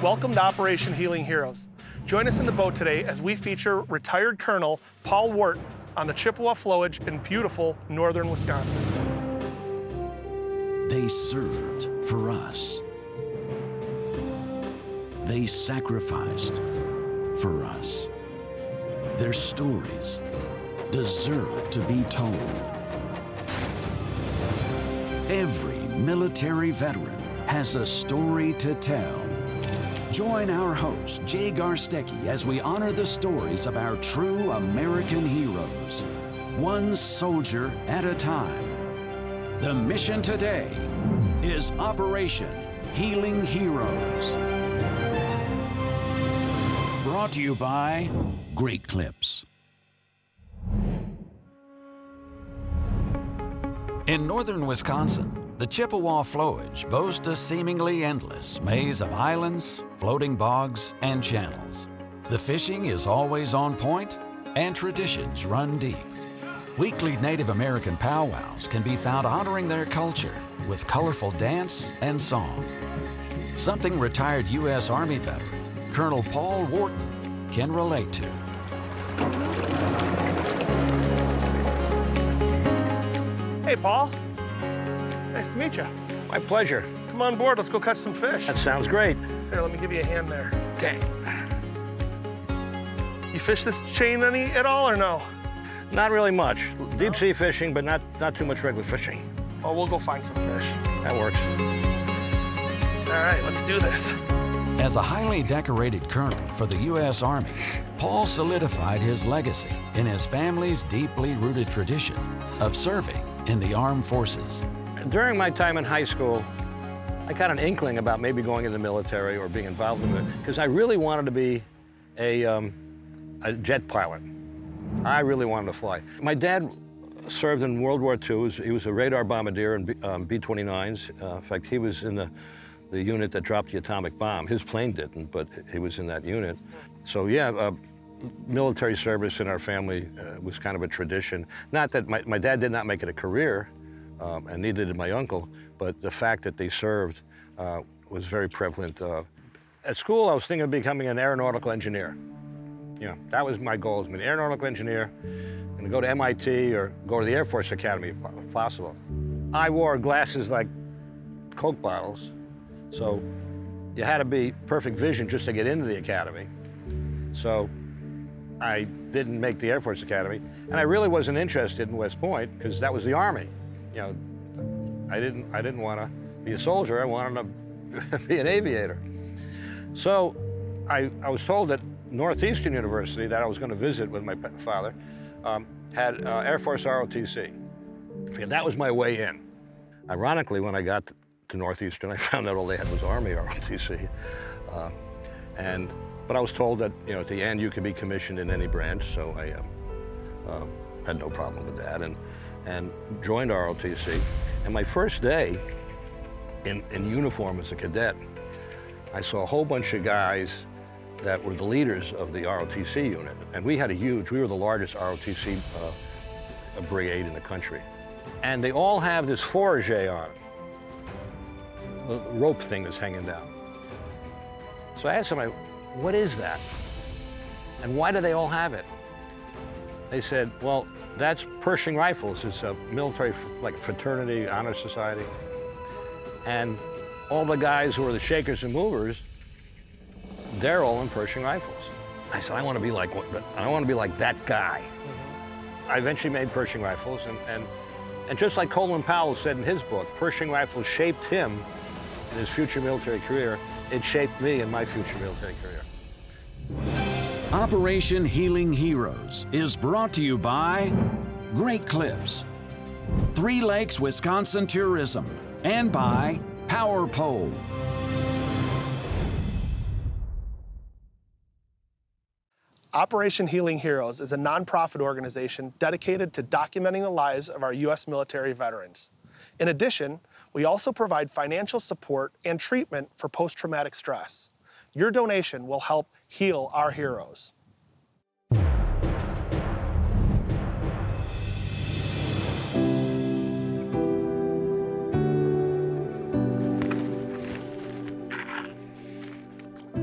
Welcome to Operation Healing Heroes. Join us in the boat today as we feature retired Colonel Paul Wharton on the Chippewa flowage in beautiful northern Wisconsin. They served for us. They sacrificed for us. Their stories deserve to be told. Every military veteran has a story to tell. Join our host, Jay Garstecki, as we honor the stories of our true American heroes, one soldier at a time. The mission today is Operation Healing Heroes. Brought to you by Great Clips. In northern Wisconsin, the Chippewa flowage boasts a seemingly endless maze of islands, floating bogs, and channels. The fishing is always on point, and traditions run deep. Weekly Native American powwows can be found honoring their culture with colorful dance and song. Something retired U.S. Army veteran Colonel Paul Wharton can relate to. Hey, Paul. Nice to meet you. My pleasure. Come on board, let's go catch some fish. That sounds great. Here, let me give you a hand there. Okay. You fish this chain any at all or no? Not really much. Deep sea fishing, but not too much regular fishing. Well, we'll go find some fish. That works. All right, let's do this. As a highly decorated colonel for the U.S. Army, Paul solidified his legacy in his family's deeply rooted tradition of serving in the armed forces. During my time in high school, I got an inkling about maybe going in the military or being involved in it, because I really wanted to be a jet pilot. I really wanted to fly. My dad served in World War II. He was a radar bombardier in B-29s. In fact, he was in the unit that dropped the atomic bomb. His plane didn't, but he was in that unit. So yeah, military service in our family was kind of a tradition. Not that my dad did not make it a career, and neither did my uncle, but the fact that they served was very prevalent. At school, I was thinking of becoming an aeronautical engineer. Yeah, that was my goal, to be an aeronautical engineer, and to go to MIT or go to the Air Force Academy if possible. I wore glasses like Coke bottles, so you had to be perfect vision just to get into the academy. So I didn't make the Air Force Academy, and I really wasn't interested in West Point because that was the Army. You know, I didn't want to be a soldier. I wanted to be an aviator. So I was told that Northeastern University, that I was going to visit with my father, had Air Force ROTC. And that was my way in. Ironically, when I got to Northeastern, I found out all they had was Army ROTC. But I was told that, you know, at the end you could be commissioned in any branch, so I had no problem with that and joined ROTC. And my first day in uniform as a cadet, I saw a whole bunch of guys that were the leaders of the ROTC unit. And we were the largest ROTC brigade in the country. And they all have this forage on, the rope thing that's hanging down. So I asked them, what is that? And why do they all have it? They said, well, that's Pershing rifles. It's a military, like, fraternity, honor society. And all the guys who are the shakers and movers, they're all in Pershing rifles. I said, I want to be like that guy. I eventually made Pershing rifles, and just like Colin Powell said in his book, Pershing rifles shaped him in his future military career. It shaped me in my future military career. Operation Healing Heroes is brought to you by Great Clips, Three Lakes Wisconsin Tourism, and by Power Pole. Operation Healing Heroes is a nonprofit organization dedicated to documenting the lives of our U.S. military veterans. In addition, we also provide financial support and treatment for post-traumatic stress. Your donation will help heal our heroes.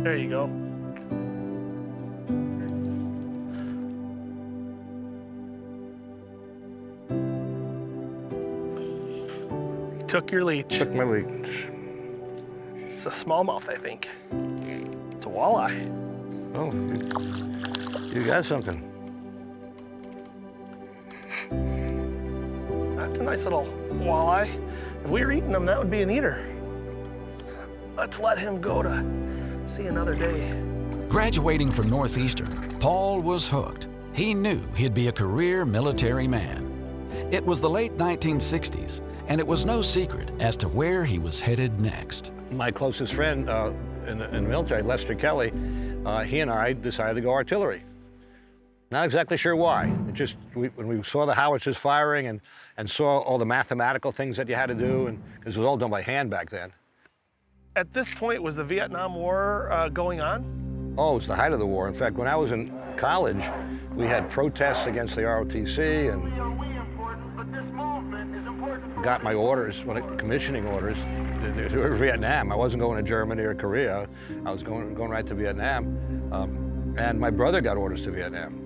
There you go. Took your leech. Took my leech. It's a smallmouth, I think. It's a walleye. Oh, you got something. That's a nice little walleye. If we were eating them, that would be an eater. Let's let him go to see another day. Graduating from Northeastern, Paul was hooked. He knew he'd be a career military man. It was the late 1960s, and it was no secret as to where he was headed next. My closest friend in the military, Lester Kelly, he and I decided to go artillery. Not exactly sure why. It just, when we saw the howitzers firing and saw all the mathematical things that you had to do, and because it was all done by hand back then. At this point, was the Vietnam War going on? Oh, it was the height of the war. In fact, when I was in college, we had protests against the ROTC and got my orders, commissioning orders. They were Vietnam. I wasn't going to Germany or Korea. I was going right to Vietnam. And my brother got orders to Vietnam.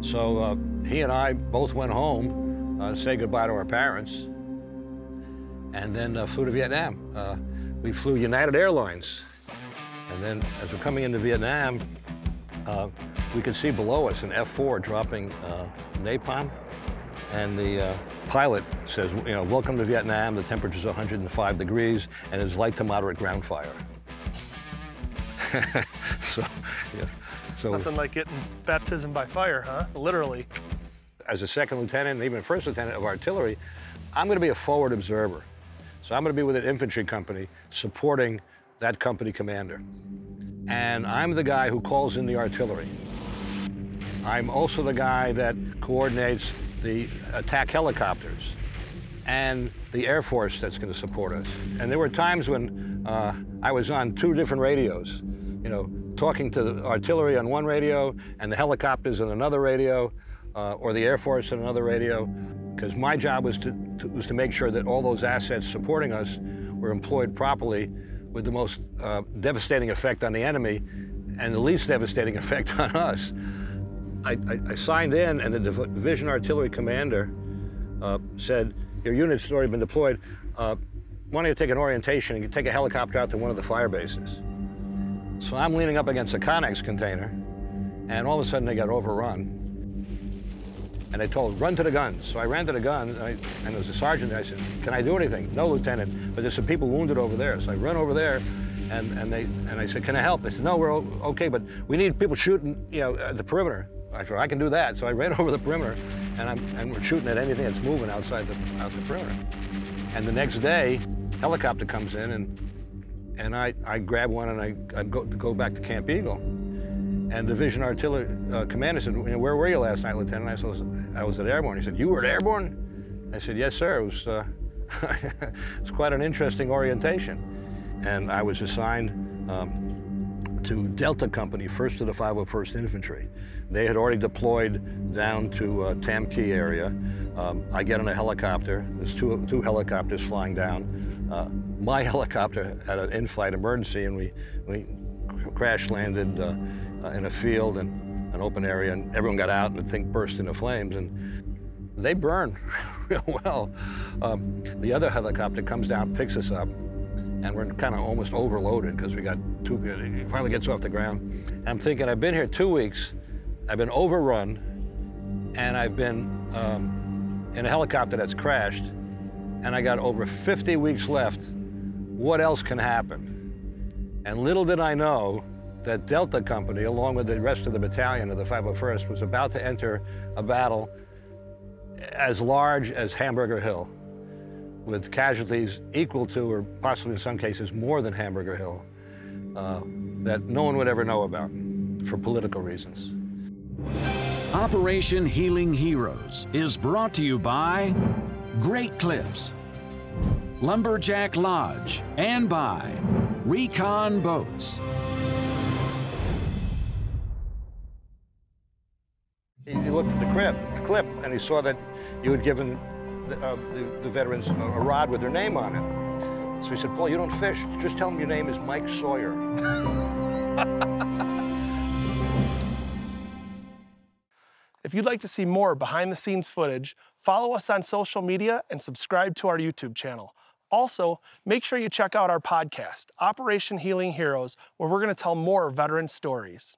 So he and I both went home to say goodbye to our parents, and then flew to Vietnam. We flew United Airlines. And then as we're coming into Vietnam, we could see below us an F-4 dropping napalm. And the pilot says, you know, welcome to Vietnam. The temperature's 105 degrees, and it's light to moderate ground fire. So Nothing like getting baptism by fire, huh? Literally. As a second lieutenant and even first lieutenant of artillery, I'm going to be a forward observer. So I'm going to be with an infantry company supporting that company commander. And I'm the guy who calls in the artillery. I'm also the guy that coordinates the attack helicopters and the Air Force that's going to support us. And there were times when I was on 2 different radios, you know, talking to the artillery on one radio and the helicopters on another radio, or the Air Force on another radio, because my job was to make sure that all those assets supporting us were employed properly with the most devastating effect on the enemy and the least devastating effect on us. I signed in, and the division artillery commander said, your unit's already been deployed. Why don't you take an orientation and you take a helicopter out to one of the fire bases? So I'm leaning up against a Connex container, and all of a sudden they got overrun. And they told, run to the guns. So I ran to the gun, and there was a sergeant there. I said, can I do anything? No, Lieutenant, but there's some people wounded over there. So I run over there, and I said, can I help? They said, no, we're okay, but we need people shooting, you know, at the perimeter. I said, I can do that. So I ran over the perimeter, and we're shooting at anything that's moving out the perimeter. And the next day, helicopter comes in, and I grab one, and I go back to Camp Eagle. And Division Artillery Commander said, where were you last night, Lieutenant? I said, I was at Airborne. He said, you were at Airborne? I said, yes, sir. It was, it was quite an interesting orientation. And I was assigned to Delta Company, 1st to the 501st Infantry. They had already deployed down to Tam Key area. I get on a helicopter. There's two helicopters flying down. My helicopter had an in-flight emergency, and we crash landed in a field and an open area, and everyone got out, and the thing burst into flames, and they burned real well. The other helicopter comes down, picks us up, and we're kind of almost overloaded because we got it finally gets off the ground. And I'm thinking, I've been here 2 weeks, I've been overrun, and I've been in a helicopter that's crashed, and I got over 50 weeks left. What else can happen? And little did I know that Delta Company, along with the rest of the battalion of the 501st, was about to enter a battle as large as Hamburger Hill, with casualties equal to, or possibly in some cases more than Hamburger Hill, that no one would ever know about for political reasons. Operation Healing Heroes is brought to you by Great Clips, Lumberjack Lodge, and by RECON Boats. He looked at the clip, and he saw that you had given the veterans a rod with their name on it. So he said, Paul, you don't fish. Just tell them your name is Mike Sawyer. If you'd like to see more behind-the-scenes footage, follow us on social media and subscribe to our YouTube channel. Also, make sure you check out our podcast, Operation Healing Heroes, where we're going to tell more veteran stories.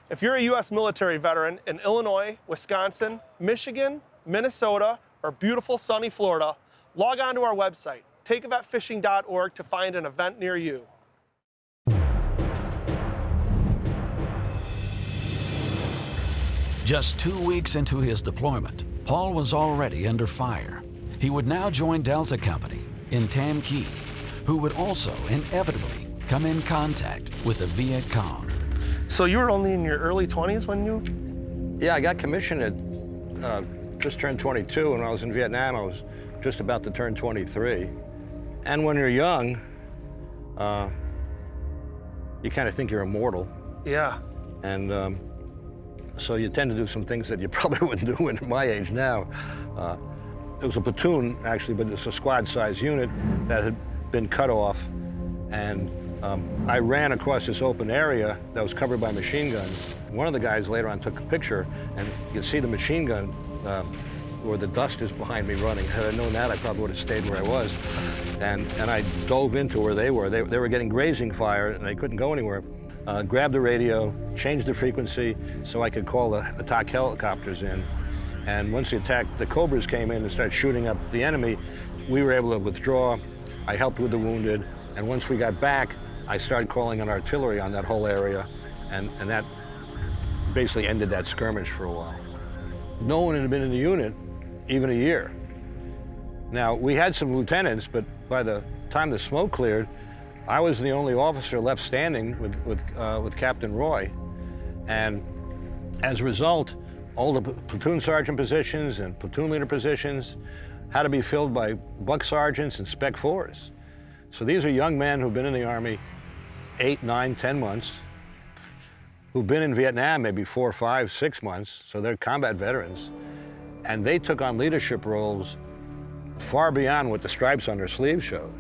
If you're a U.S. military veteran in Illinois, Wisconsin, Michigan, Minnesota, or beautiful sunny Florida, log on to our website, takeavetfishing.org, to find an event near you. Just 2 weeks into his deployment, Paul was already under fire. He would now join Delta Company in Tam Kee, who would also inevitably come in contact with the Viet Cong. So you were only in your early 20s when you... Yeah, I got commissioned at, just turned 22. When I was in Vietnam, I was just about to turn 23. And when you're young, you kind of think you're immortal. Yeah. And so you tend to do some things that you probably wouldn't do at my age now. It was a platoon, actually, but it's a squad-sized unit that had been cut off. And I ran across this open area that was covered by machine guns. One of the guys later on took a picture, and you can see the machine gun where the dust is behind me running. Had I known that, I probably would have stayed where I was. And I dove into where they were. They were getting grazing fire, and they couldn't go anywhere. Grabbed the radio, changed the frequency so I could call the attack helicopters in. And once the Cobras came in and started shooting up the enemy, we were able to withdraw. I helped with the wounded. And once we got back, I started calling on artillery on that whole area. And that basically ended that skirmish for a while. No one had been in the unit even a year. Now, we had some lieutenants, but by the time the smoke cleared, I was the only officer left standing with Captain Roy. And as a result, all the platoon sergeant positions and platoon leader positions had to be filled by buck sergeants and spec 4s. So these are young men who've been in the Army 8, 9, 10 months, who've been in Vietnam maybe 4, 5, 6 months, so they're combat veterans. And they took on leadership roles far beyond what the stripes on their sleeves showed.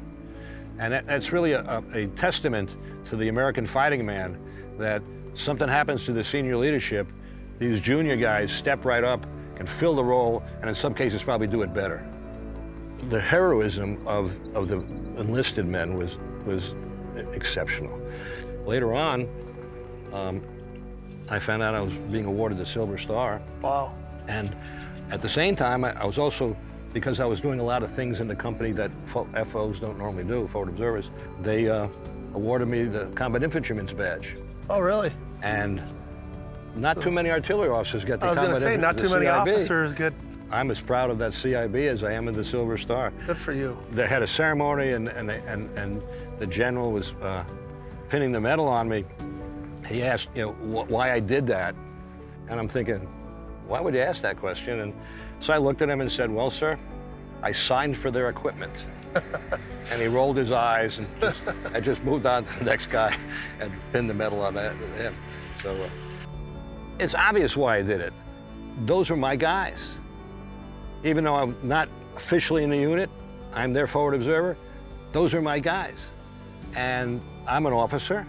And that's really a testament to the American fighting man, that something happens to the senior leadership, these junior guys step right up, can fill the role, and in some cases probably do it better. The heroism of the enlisted men was exceptional. Later on, I found out I was being awarded the Silver Star. Wow. And at the same time, I was also, because I was doing a lot of things in the company that FOs don't normally do, forward observers, they awarded me the Combat Infantryman's Badge. Oh, really? And not too many artillery officers get the Combat Infantryman's Badge. I was going to say, not too many officers get... I'm as proud of that CIB as I am of the Silver Star. Good for you. They had a ceremony, and the general was pinning the medal on me. He asked, why I did that. And I'm thinking, why would you ask that question? And so I looked at him and said, well, sir, I signed for their equipment. And he rolled his eyes, and I just moved on to the next guy and pinned the medal on him. So it's obvious why I did it. Those are my guys. Even though I'm not officially in the unit, I'm their forward observer, those are my guys. And I'm an officer,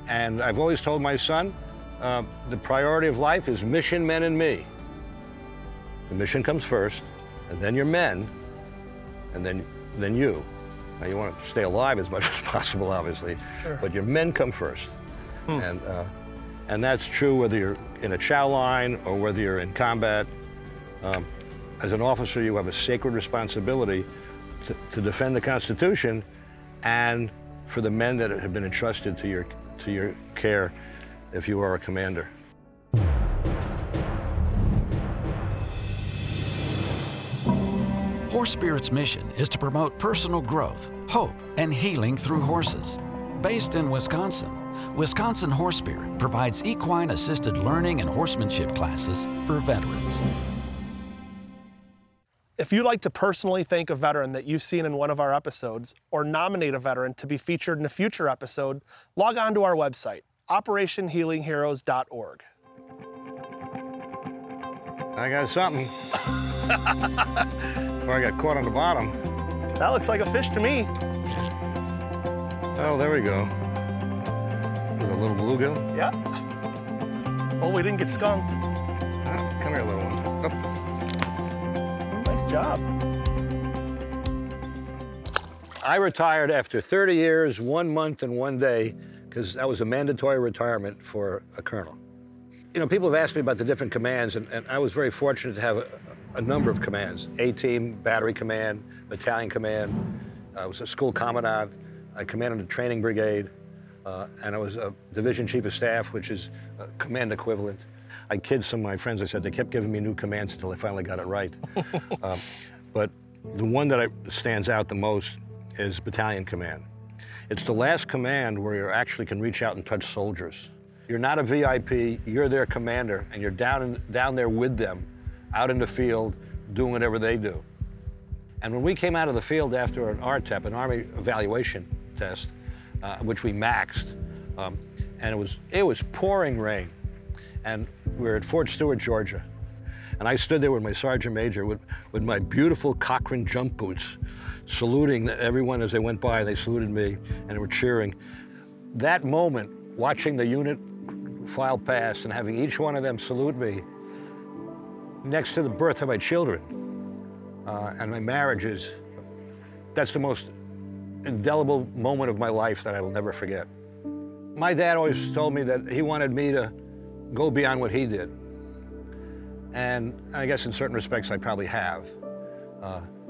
and I've always told my son, the priority of life is mission, men, and me. The mission comes first, and then your men, and then you. Now, you want to stay alive as much as possible, obviously, sure, but your men come first. And that's true whether you're in a chow line or whether you're in combat. As an officer, you have a sacred responsibility to defend the Constitution and for the men that have been entrusted to your care if you are a commander. Horse Spirit's mission is to promote personal growth, hope, and healing through horses. Based in Wisconsin, Wisconsin Horse Spirit provides equine-assisted learning and horsemanship classes for veterans. If you'd like to personally thank a veteran that you've seen in one of our episodes, or nominate a veteran to be featured in a future episode, log on to our website, operationhealingheroes.org. I got something. Or I got caught on the bottom. That looks like a fish to me. Oh, there we go. With a little bluegill. Yeah. Oh, we didn't get skunked. Oh, come here, little one. Oh. Nice job. I retired after 30 years, 1 month, and 1 day, because that was a mandatory retirement for a colonel. You know, people have asked me about the different commands, and I was very fortunate to have a number of commands. A-Team, Battery Command, Battalion Command. I was a school commandant. I commanded a training brigade, and I was a Division Chief of Staff, which is a command equivalent. I kid some of my friends. I said they kept giving me new commands until I finally got it right. But the one that stands out the most is Battalion Command. It's the last command where you actually can reach out and touch soldiers. You're not a VIP, you're their commander, and you're down there with them, out in the field, doing whatever they do. And when we came out of the field after an RTEP, an Army Evaluation Test, which we maxed, and it was pouring rain, and we were at Fort Stewart, Georgia. And I stood there with my Sergeant Major with my beautiful Cochrane jump boots, saluting everyone as they went by. They saluted me, and they were cheering. That moment, watching the unit file past and having each one of them salute me next to the birth of my children and my marriages, that's the most indelible moment of my life that I will never forget. My dad always told me that he wanted me to go beyond what he did. And I guess in certain respects I probably have,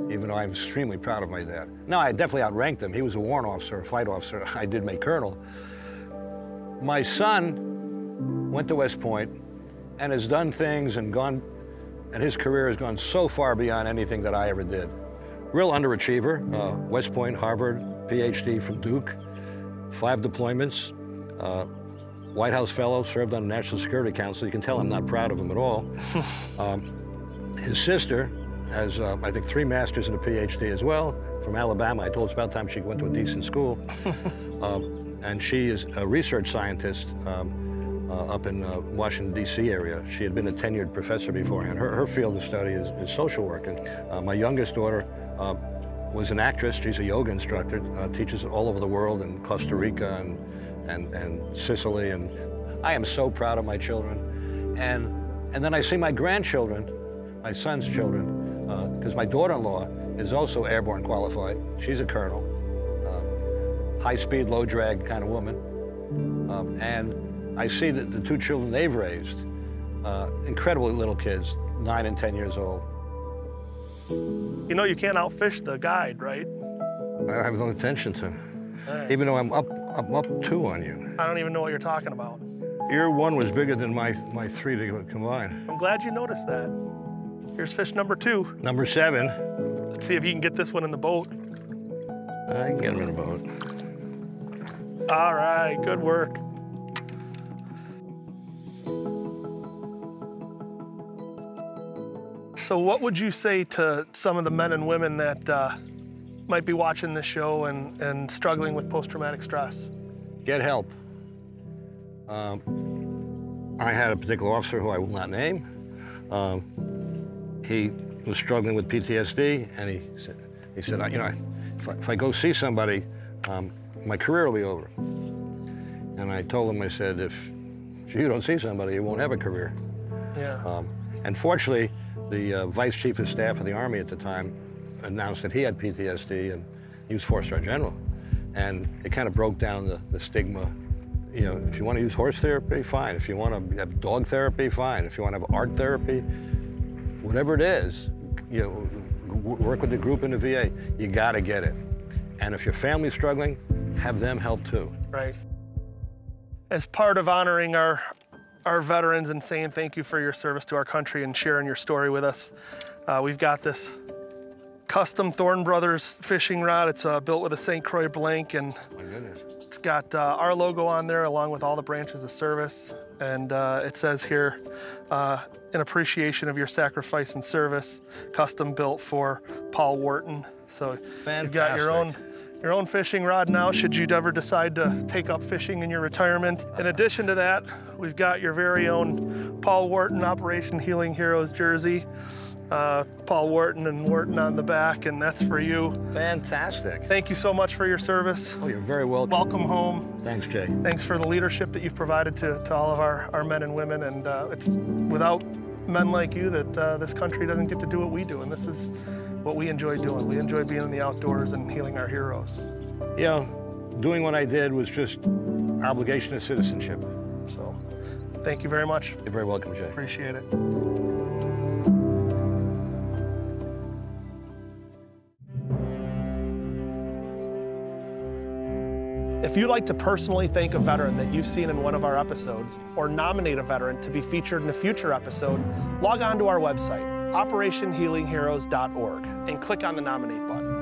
even though I'm extremely proud of my dad. No, I definitely outranked him. He was a warrant officer, a flight officer. I did make colonel. My son went to West Point and has done things and his career has gone so far beyond anything that I ever did. Real underachiever, West Point, Harvard, PhD from Duke, 5 deployments, White House fellow, served on the National Security Council. You can tell I'm not proud of him at all. His sister has, I think, 3 masters and a PhD as well, from Alabama. I told it's about time she went to a decent school. And she is a research scientist up in Washington, D.C. area. She had been a tenured professor beforehand. Her field of study is social work. And my youngest daughter was an actress. She's a yoga instructor, teaches all over the world in Costa Rica and Sicily. And I am so proud of my children. And then I see my grandchildren, my son's children, because my daughter-in-law is also airborne qualified. She's a colonel. High-speed, low-drag kind of woman. And I see that the 2 children they've raised, incredibly little kids, 9 and 10 years old. You know you can't outfish the guide, right? I have no intention to. Right. Even though I'm up 2 on you. I don't even know what you're talking about. Your 1 was bigger than my 3 to combine. I'm glad you noticed that. Here's fish number 2. Number 7. Let's see if you can get this one in the boat. I can get him in a boat. All right, good work. So what would you say to some of the men and women that might be watching this show and struggling with post-traumatic stress? Get help. I had a particular officer who I will not name. He was struggling with PTSD, and he said, you know, if I go see somebody, my career will be over. And I told him, I said, if you don't see somebody, you won't have a career. Yeah. And fortunately, the Vice Chief of Staff of the Army at the time announced that he had PTSD, and he was 4-star general. And it kind of broke down the stigma. You know, if you want to use horse therapy, fine. If you want to have dog therapy, fine. If you want to have art therapy, whatever it is, you know, work with the group in the VA, you got to get it. And if your family's struggling, have them help too. Right. As part of honoring our veterans and saying thank you for your service to our country and sharing your story with us, we've got this custom Thorne Brothers fishing rod. It's built with a St. Croix blank, and My goodness. it's got our logo on there along with all the branches of service. And it says here, in appreciation of your sacrifice and service, custom built for Paul Wharton. So you've got your own fishing rod now, should you ever decide to take up fishing in your retirement. In addition to that, we've got your very own Paul Wharton Operation Healing Heroes jersey. Paul Wharton and Wharton on the back, and that's for you. Fantastic. Thank you so much for your service. Oh, you're very welcome. Welcome home. Thanks, Jay. Thanks for the leadership that you've provided to all of our men and women, and it's without men like you that this country doesn't get to do what we do, and this is what we enjoy doing. We enjoy being in the outdoors and healing our heroes. You know, doing what I did was just obligation of citizenship. So, thank you very much. You're very welcome, Jay. Appreciate it. If you'd like to personally thank a veteran that you've seen in one of our episodes, or nominate a veteran to be featured in a future episode, log on to our website, operationhealingheroes.org, and click on the nominate button.